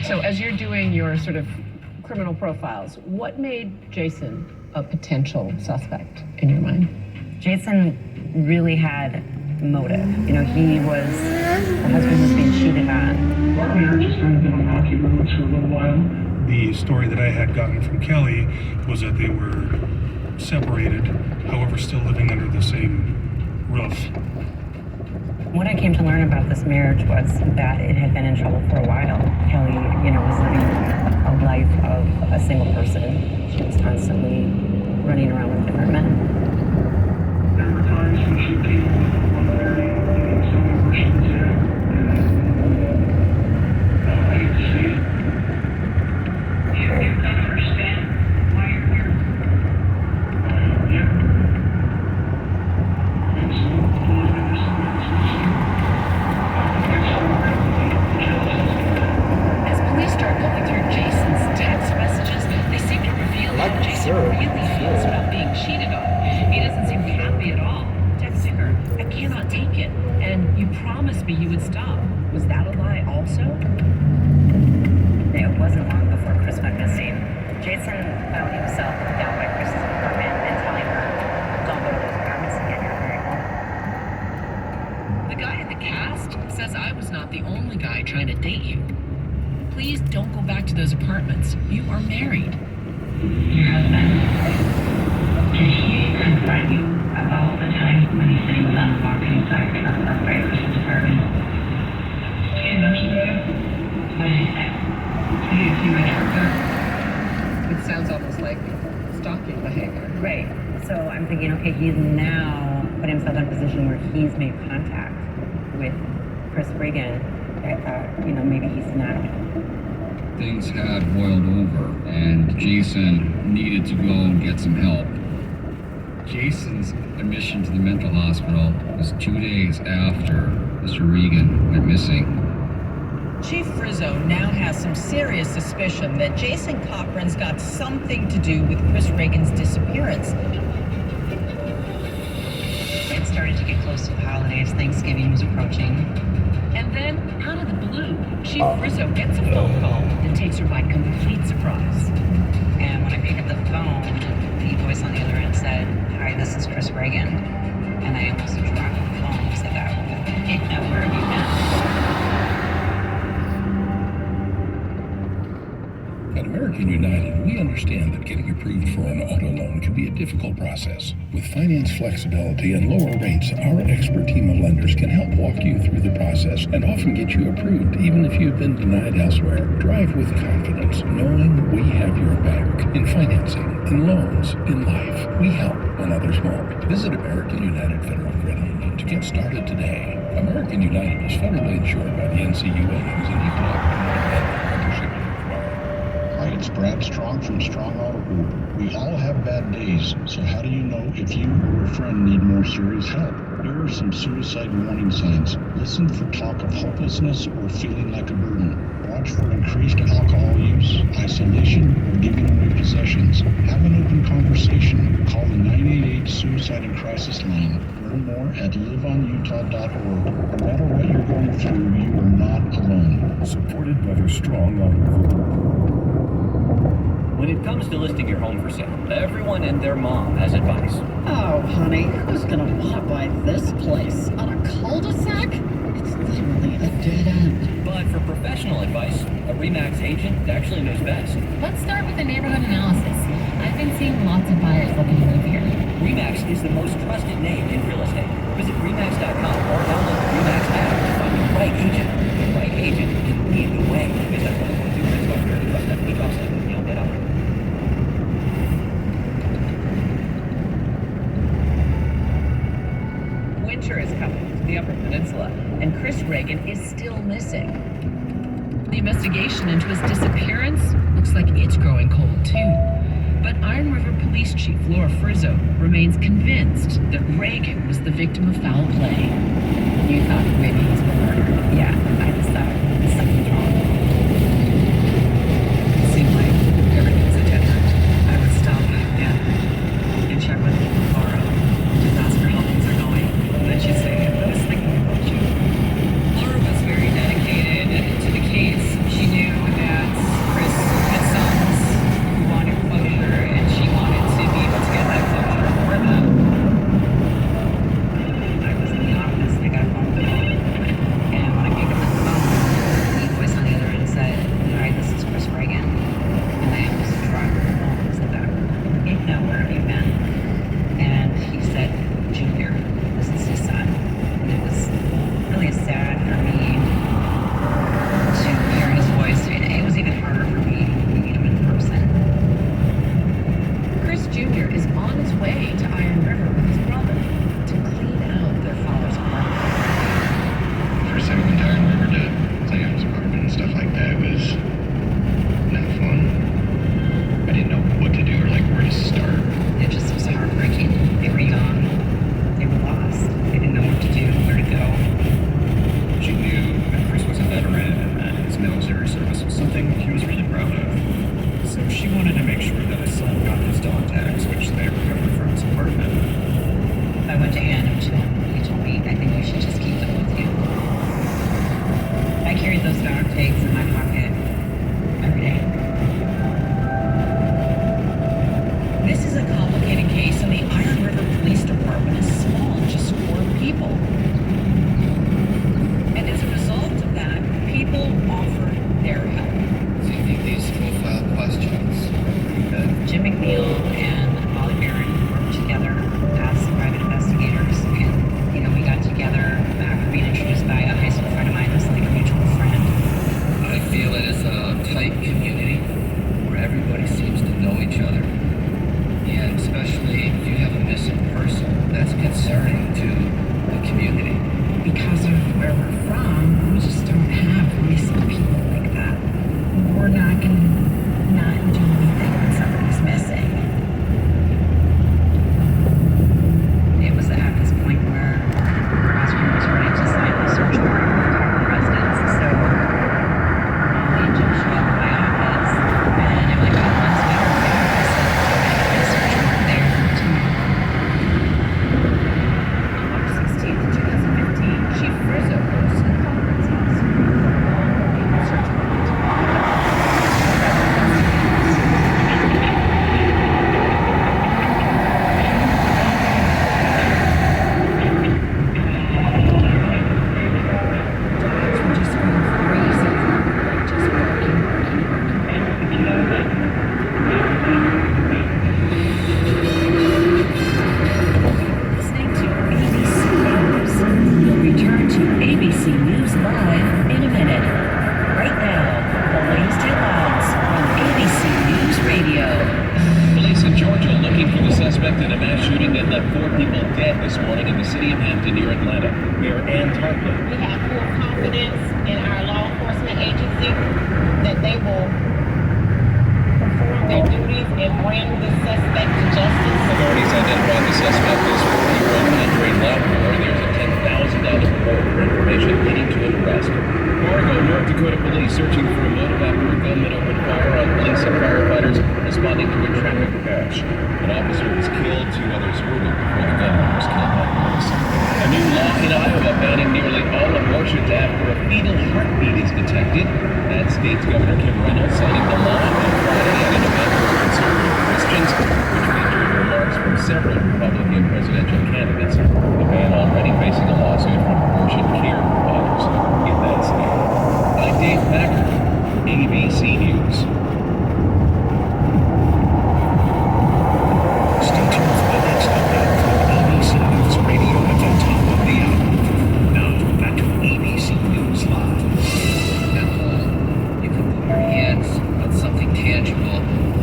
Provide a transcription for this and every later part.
So as you're doing your sort of criminal profiles, what made Jason a potential suspect in your mind? Jason really had motive. You know, he was, the husband was being cheated on. Our marriage has kind of been on hockey roads for a little while. The story that I had gotten from Kelly was that they were separated, however still living under the same roof. What I came to learn about this marriage was that it had been in trouble for a while. Kelly, you know, was living a life of a single person. She was constantly running around with different men. There were times when she came home from one Saturday and didn't tell me where she was at. And I hate to say it. You don't understand why you're here. Yeah. And so, believing this As police start looking through Jason's text messages, they seem to reveal how Jason really feels about being cheated on. He doesn't seem happy at all. Texting her, "I cannot take it," and "you promised me you would stop." Was that a lie also? It wasn't long before Chris went missing. Jason found himself down by Chris's apartment and telling her, "Don't go to those apartments again, you're very home." The guy in the cast says I was not the only guy trying to date you. Please don't go back to those apartments. You are married. Your husband, did he confront you about the time when he said he was on the marketing side of Chris's apartment? Did he mention that? What did he say? Did he see my character? It sounds almost like stalking behavior. Right. So I'm thinking, okay, he's now put himself in a position where he's made contact with Chris Reagan. You know, maybe he's not. Things had boiled over, and Jason needed to go and get some help. Jason's admission to the mental hospital was 2 days after Mr. Regan went missing. Chief Frizzo now has some serious suspicion that Jason Cochran's got something to do with Chris Reagan's disappearance. It started to get close to the holidays. Thanksgiving was approaching. And then, out of the blue, Chief Frizzo gets a phone call that takes her by complete surprise. And when I picked up the phone, the voice on the other end said, "Hi, this is Chris Reagan." And I almost dropped the phone and said that. Where have you been? At American United, we understand that getting approved for an auto loan can be a difficult process. With finance flexibility and lower rates, our expert team of lenders can help walk you through the process and often get you approved, even if you've been denied elsewhere. Drive with confidence, knowing we have your back in financing, in loans, in life. We help when others won't. Visit American United Federal Credit Union to get started today. American United is federally insured by the NCUA and is an equal opportunity lender. Membership required. Hi, it's Brad Strong from Strong Auto Group. We all have bad days, so how do you know if you or a friend need more serious help? Here are some suicide warning signs. Listen for talk of hopelessness or feeling like a burden. Watch for increased alcohol use, isolation, or giving away possessions. Have an open conversation. Call the 988 Suicide and Crisis Line. Learn more at liveonutah.org. No matter what you're going through, you are not alone. Supported by their Strong Auto Group. When it comes to listing your home for sale, everyone and their mom has advice. Oh, honey, who's gonna want to buy this place? On a cul-de-sac? It's literally a dead end. But for professional advice, a RE/MAX agent actually knows best. Let's start with a neighborhood analysis. I've been seeing lots of buyers looking to move here. RE/MAX is the most trusted name in real estate. Visit RE/MAX.com or download the RE/MAX app to find the right agent. The right agent can lead the way. Visit 1.2 Rent Here to trust that he drops in. You'll get up. Winter is coming to the Upper Peninsula, and Chris Reagan is still missing. The investigation into his disappearance looks like it's growing cold too. But Iron River Police Chief Laura Frizzo remains convinced that Reagan was the victim of foul play. You thought maybe he's been murdered? Yeah, I just thought something's wrong. It seemed like everything's a dead end. I would stop and check with Laura, just ask her how things are going. And then she'd say, I was thinking about you. Laura was very dedicated to the case. She knew that Amphlett is a tight community where everybody seems to know each other. And especially if you have a missing person, that's concerning to the community. Because of where we're from, we just don't have missing people like that. We're not going to not do anything when somebody's missing. It was at this point where the prosecutor was ready to sign the search warrant for the Cochran residence. So Molly and Jim showed up at my office, and I'm like, oh, let's meet her at the office. And get a search warrant there tomorrow. March 16th, 2015, Chief Rizzo goes to the Cochran's house for a legal search warrant. Dogs were just going crazy, just barking. Listening to ABC News. We'll return to ABC News Live in a minute. Right now, the latest headlines on ABC News Radio. Police in Georgia looking for the suspect in a mass shooting that left 4 people dead this morning in the city of Hampton near Atlanta. Mayor Ann Tarpley. We have full confidence in our law enforcement agency that they will perform their duties and bring the suspect to justice. Authorities identified the suspect as 50-year-old Andre Lavore. There's a $10,000 reward for information leading to an arrest. Fargo, North Dakota police searching for a motive after a gunman opened fire on police and firefighters responding to a traffic crash. An officer was killed, 2 others wounded before the gunman was killed by police. A new law in Iowa banning nearly all abortions after a fetal heartbeat is detected. That state's Governor Kim Reynolds citing the law on Friday at an event for conservative Christians, which featured remarks from several Republican presidential candidates. The ban already facing a lawsuit from abortion care providers in that state. I'm Dave Packard, ABC News. Stay tuned for the next update from ABC News Radio at the top of the hour. Now, back to ABC News Live. At home, you can put your hands on something tangible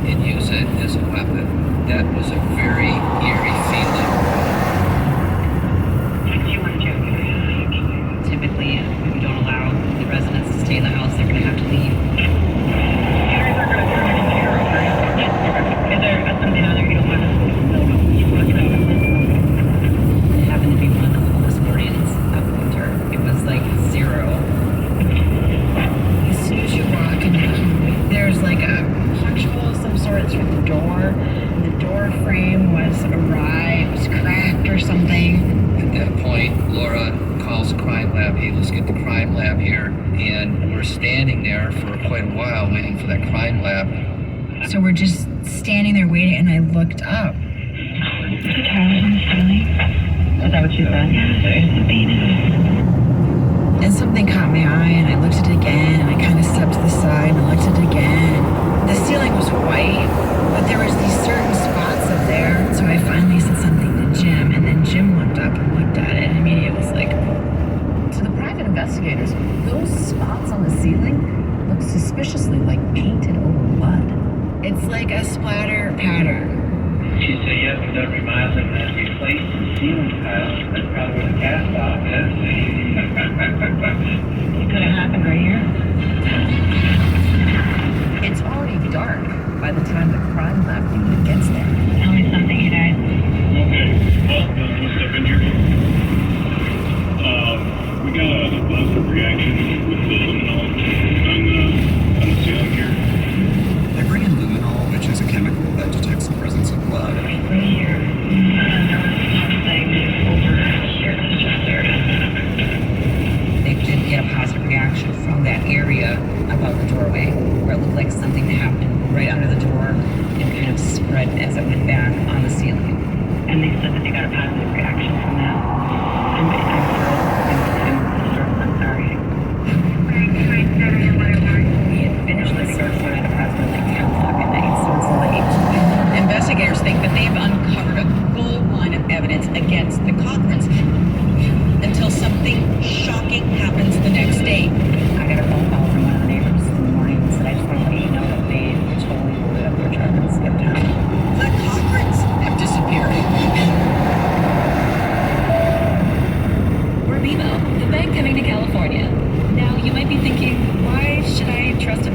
and use it as a weapon. That was a very eerie feeling. Typically, if you don't allow the residents to stay in the house, they're going to have to leave. It happened to be one of the coolest mornings of winter. It was like 0. As soon as you walk in, there's like a punch hole of some sort through the door. The door frame was awry, it was cracked or something. At that point, Laura calls the crime lab. Hey, let's get the crime lab here. And we're standing there for quite a while waiting for that crime lab. So we're just standing there waiting, and I looked up. Was that what you said? And something caught my eye, and I looked at it again, and I kind of stepped to the side and looked at it again. The ceiling was white, but there was these certain spots up there. So I finally said something to Jim, and then Jim looked up and looked at it, and immediately was like, To the private investigators, those spots on the ceiling look suspiciously like painted over blood. it's like a splatter pattern. She said yes, we've done remodeling and replaced the ceiling tiles. That's probably where the cast off is. It could have happened right here. It's already dark by the time the crime lab unit gets there. Tell me something, you guys. Okay, well, let's step in here. We got a positive reaction with the luminol on the ceiling here. They bring in luminol, which is a chemical that detects the presence of blood. Right here. There was something over here, just there. They did get a positive reaction from that area above the doorway, where it looked like something happened right under the door and kind of spread as it went back on the ceiling. And they said that they got a positive reaction from that. I'm sorry. We had finished the search warrant at approximately 10 o'clock at night, so it's late. Investigators think that they've uncovered a gold mine of evidence against the Cochrans until something shocking happens the next day. I got a phone call from one of the neighbors in the morning.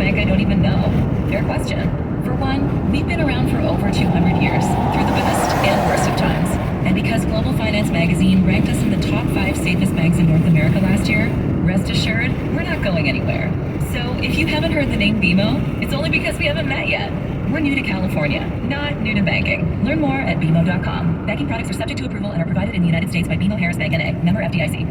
bank I don't even know? Fair question. For one, we've been around for over 200 years, through the best and worst of times. And because Global Finance Magazine ranked us in the top 5 safest banks in North America last year, rest assured, we're not going anywhere. So if you haven't heard the name BMO, it's only because we haven't met yet. We're new to California, not new to banking. Learn more at BMO.com. Banking products are subject to approval and are provided in the United States by BMO Harris Bank N.A., member FDIC.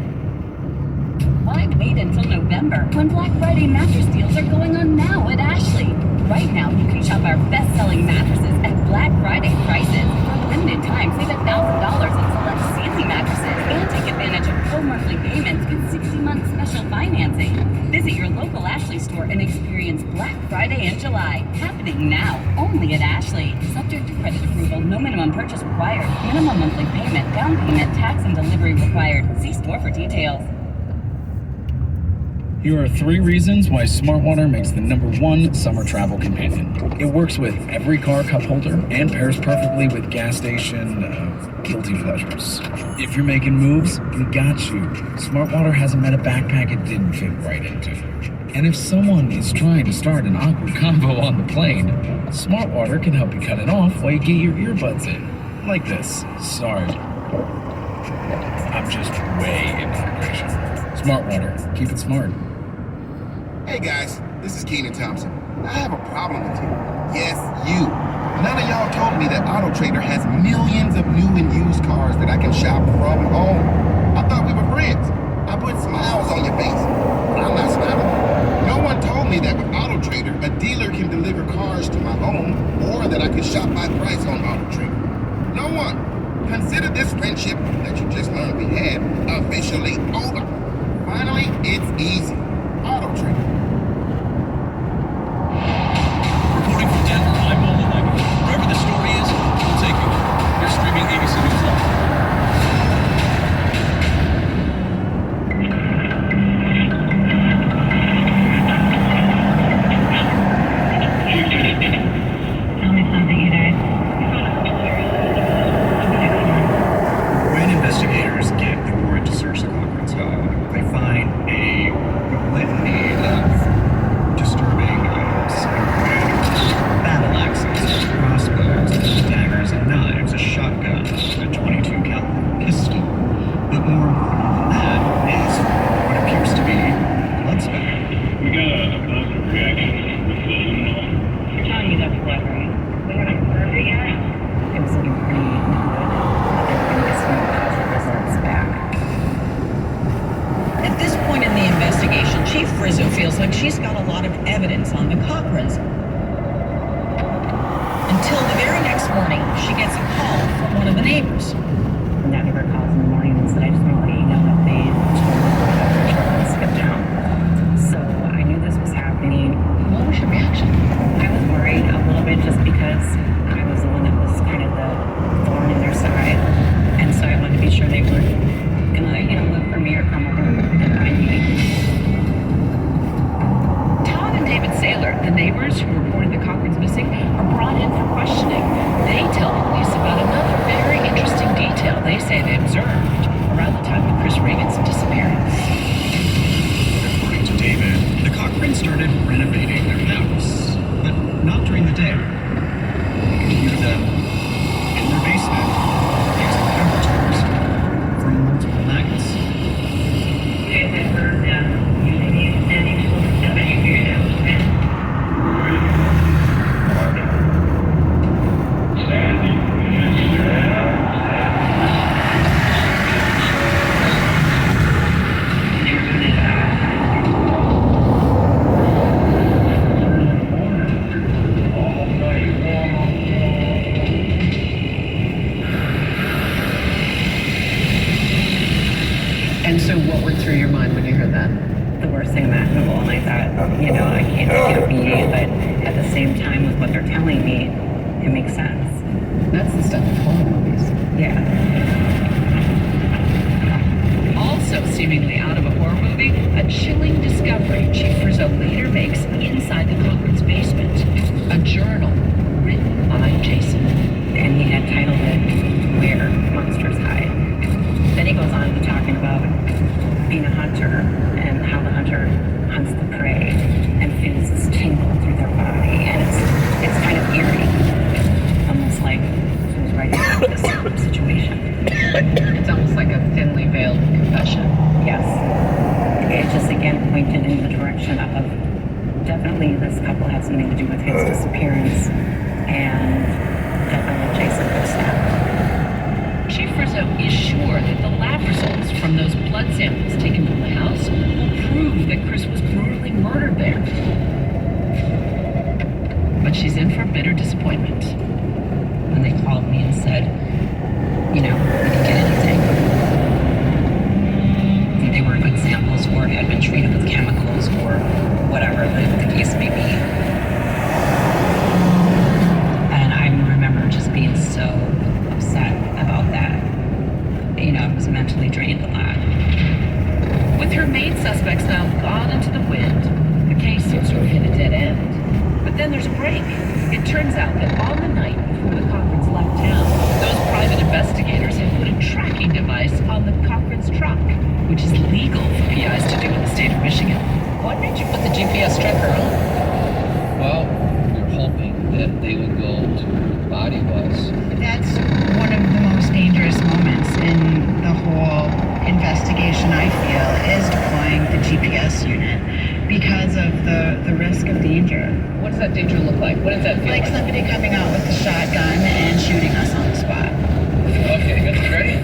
Why wait until November when Black Friday mattress deals are going on now at Ashley? Right now, you can shop our best-selling mattresses at Black Friday prices. For a limited time, save $1,000 on select Stanley mattresses and take advantage of full monthly payments with 60-month special financing. Visit your local Ashley store and experience Black Friday in July. Happening now, only at Ashley. Subject to credit approval, no minimum purchase required. Minimum monthly payment, down payment, tax, and delivery required. See store for details. Here are 3 reasons why Smartwater makes the #1 summer travel companion. It works with every car cup holder and pairs perfectly with gas station guilty pleasures. If you're making moves, we got you. Smartwater hasn't met a backpack it didn't fit right into. And if someone is trying to start an awkward convo on the plane, Smartwater can help you cut it off while you get your earbuds in. Like this. Sorry. I'm just way into immigration. Smartwater. Keep it smart. Hey guys, this is Keenan Thompson. I have a problem with you. Yes, you. None of y'all told me that AutoTrader has millions of new and used cars that I can shop from home. I thought we were friends. I put smiles on your face, but I'm not smiling. No one told me that with AutoTrader, a dealer can deliver cars to my home or that I can shop by price on AutoTrader. No one. Consider this friendship that you just learned we had officially over. Finally, it's easy. AutoTrader. Reporting from Denver, I'm Nolan Langley. Wherever the story is, we'll take you. You're streaming ABC News Live. Tell me something, you guys. When investigators get the warrant to search the conference hall, they find a litany of disturbing battle axes, crossbows, daggers, and knives, a shotgun, a 22 caliber pistol. But more important than that is what appears to be blood spatter. We got a positive reaction with the luminol. You're telling me that's blood, right? We haven't confirmed it yet? It was looking pretty good, but they're going to get some positive results back. At this point in the investigation, Chief Rizzo feels like she's got a lot of evidence on the Cochrans. Until the very next morning, she gets a call from one of the neighbors. And that neighbor calls in the morning and said, I just want to let you know that they told me that their truck was skipped town. So I knew this was happening. What was your reaction? I was worried a little bit just because I was the one that was kind of the thorn in their side. And so I wanted to be sure they were gonna, look for me or come over and find me. Todd and David Saylor, the neighbors who reported the Cochrans missing, are brought in for questioning. They tell police about another very interesting detail they say they observed around the time of Chris Reagan's disappearance. According to David, the Cochrans started renovating their house, but not during the day. You could hear them in their basement using power tools from multiple magnets. David burned down using these standing tools to make your house. And so what went through your mind when you heard that? The worst thing imaginable, and I thought, I can't be, but at the same time with what they're telling me, it makes sense. That's the stuff of horror movies. Yeah. Also seemingly out of a horror movie, a chilling discovery Chief Rizzo later makes inside the Cochrans' basement. A journal written by Jason. And he had titled it, Where Monsters Hide. Then he goes on to talking about being a hunter and how the hunter hunts the prey and feels this tingle definitely this couple had something to do with his disappearance, and definitely Jason could snap. Chief Rizzo is sure that the lab results from those blood samples taken from the house will prove that Chris was brutally murdered there. But she's in for bitter disappointment. When they called me and said, we didn't get anything. They were good samples, or had been treated with chemicals, or whatever the case may be. And I remember just being so upset about that. I was mentally drained a lot. With her main suspects now gone into the wind, the case seems to have hit a dead end. But then there's a break. It turns out that on the night before the Cochrans left town, those private investigators had put a tracking device on the Cochrans' truck, which is legal for PIs to do in the state of Michigan. What made you put the GPS tracker on? Well, we were hoping that they would go to where the body was. That's one of the most dangerous moments in the whole investigation, I feel, is deploying the GPS unit because of the risk of danger. What does that danger look like? What does that feel like? Like somebody coming out with a shotgun and shooting us on the spot. Okay, guys, ready?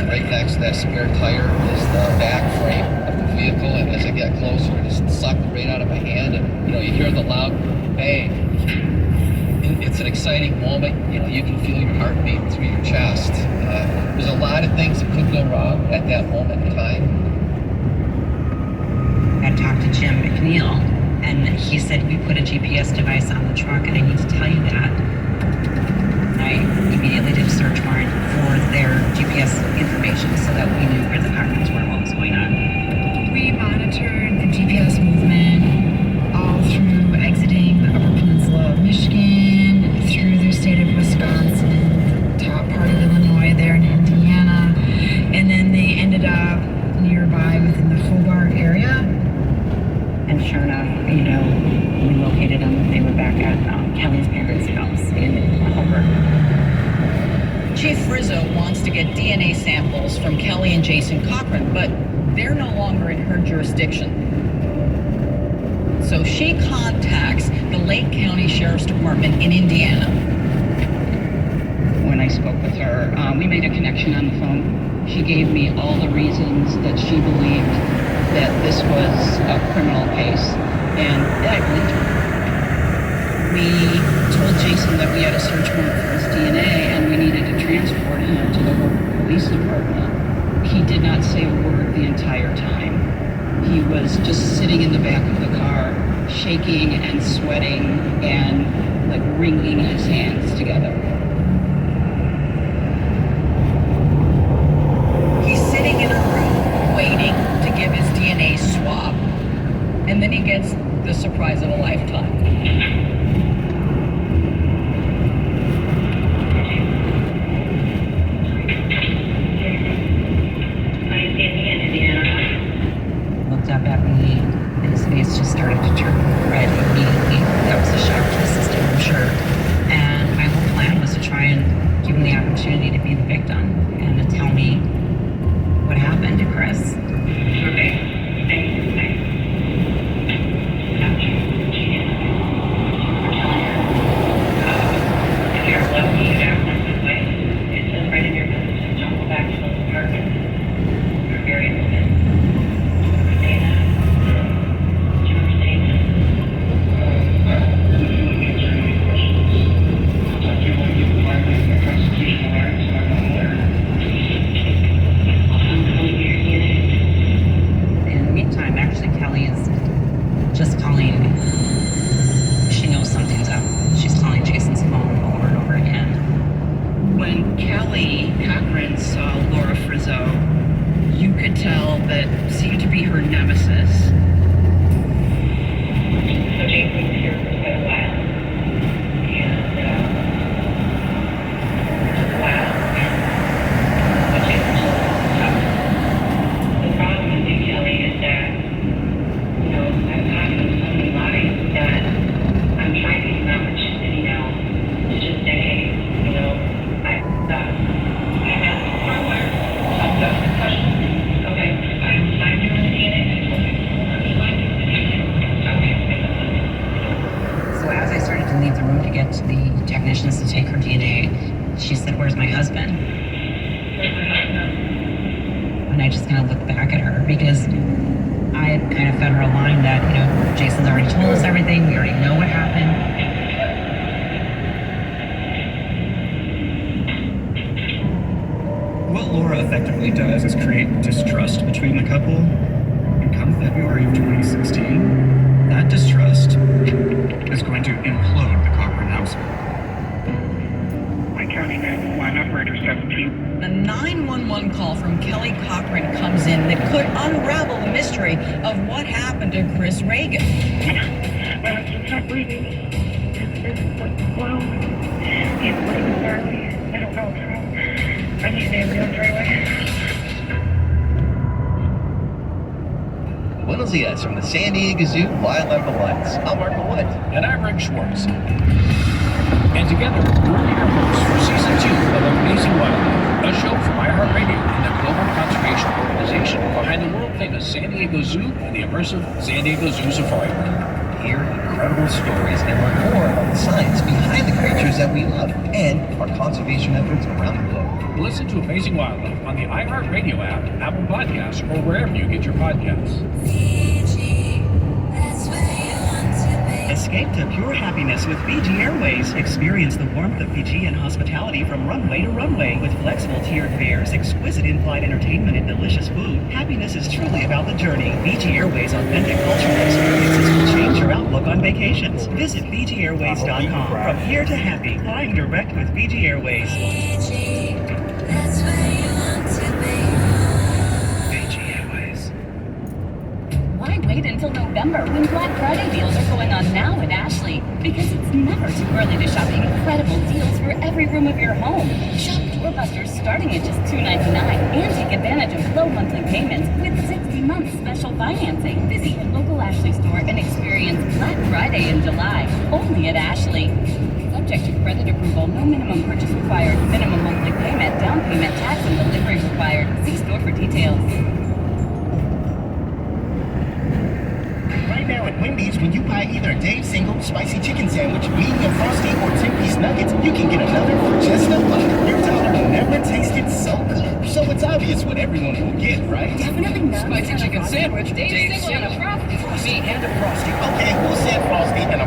Right next to that spare tire is the back frame of the vehicle, and as I get closer, it just sucked right out of my hand, and you hear the loud bang. It's an exciting moment. You can feel your heart beating through your chest. There's a lot of things that could go wrong at that moment in time. I talked to Jim McNeil, and he said we put a GPS device on the truck, and I need to tell you that. I immediately did a search warrant for their GPS information so that we knew where the Cochrans were, what was going on. We monitored the GPS movement all through exiting the Upper Peninsula of Michigan, through the state of Wisconsin, top part of Illinois, there in Indiana, and then they ended up nearby within the Hobart area. And sure enough, we located them. They were back at Kelly's parents' house in Hobart. Chief Rizzo wants to get DNA samples from Kelly and Jason Cochran, but they're no longer in her jurisdiction. So she contacts the Lake County Sheriff's Department in Indiana. When I spoke with her, we made a connection on the phone. She gave me all the reasons that she believed that this was a criminal case, and I believed her. We told Jason that we had a search warrant for his DNA and we needed to transport him to the local police department. He did not say a word the entire time. He was just sitting in the back of the car, shaking and sweating and like wringing his hands together. He's sitting in a room waiting to give his DNA swab, and then he gets the surprise of a lifetime. Looked up at me, and his face just started to turn red immediately. That was a shock to the system, I'm sure. And my whole plan was to try and give him the opportunity to be the victim and to tell me what happened to Chris. Okay. If you're lucky, you have one this way. It says right in your message, don't go back to those apartments. They're very open. Do you understand that? Do you understand that? got the technicians to take her DNA, she said, "Where's my husband?" And I just kind of looked back at her because I had kind of fed her a line that, Jason's already told us everything. We already know what happened. What Laura effectively does is create distrust between the couple. And come February of 2016, that distrust is going to implode the Cochran household. My County 911 operator 17. A 911 call from Kelly Cochran comes in that could unravel the mystery of what happened to Chris Reagan. My husband's not breathing. His foot's blown. He's bleeding badly. I don't know what's wrong. I need an ambulance right away. Buenos Dias from the San Diego Zoo Wildlife Alliance. I'm Marco Wood. And I'm Rick Schwartz. And together, we're your hosts for Season 2 of Amazing Wildlife, a show from iHeartRadio and the global conservation organization behind the world-famous San Diego Zoo and the immersive San Diego Zoo Safari Park. Hear incredible stories and learn more about the science behind the creatures that we love and our conservation efforts around the globe. Listen to Amazing Wildlife on the iHeartRadio app, Apple Podcasts, or wherever you get your podcasts. Escape to pure happiness with Fiji Airways. Experience the warmth of Fijian hospitality from runway to runway. With flexible tiered fares, exquisite in-flight entertainment, and delicious food, happiness is truly about the journey. Fiji Airways' authentic cultural experiences will change your outlook on vacations. Visit FijiAirways.com. From here to happy, flying direct with Fiji Airways. Why wait until November when Black Friday deals are going on now at Ashley? Because it's never too early to shop incredible deals for every room of your home. Shop doorbusters starting at just $2.99 and take advantage of low monthly payments with 60-month special financing. Visit your local Ashley store and experience Black Friday in July, only at Ashley. Subject to credit approval, no minimum purchase required, minimum monthly payment, down payment, tax, and delivery required. See store for details. Right now at Wendy's, when you buy either a Dave's Single Spicy Chicken Sandwich, Medium Frosty, or 10-piece nuggets, you can get another for just $1. Your dollar never tasted so good. So it's obvious what everyone will get, right? Definitely not. Spicy chicken sandwich, Dave's Single, and a frosty. Me and a Frosty. Okay, who said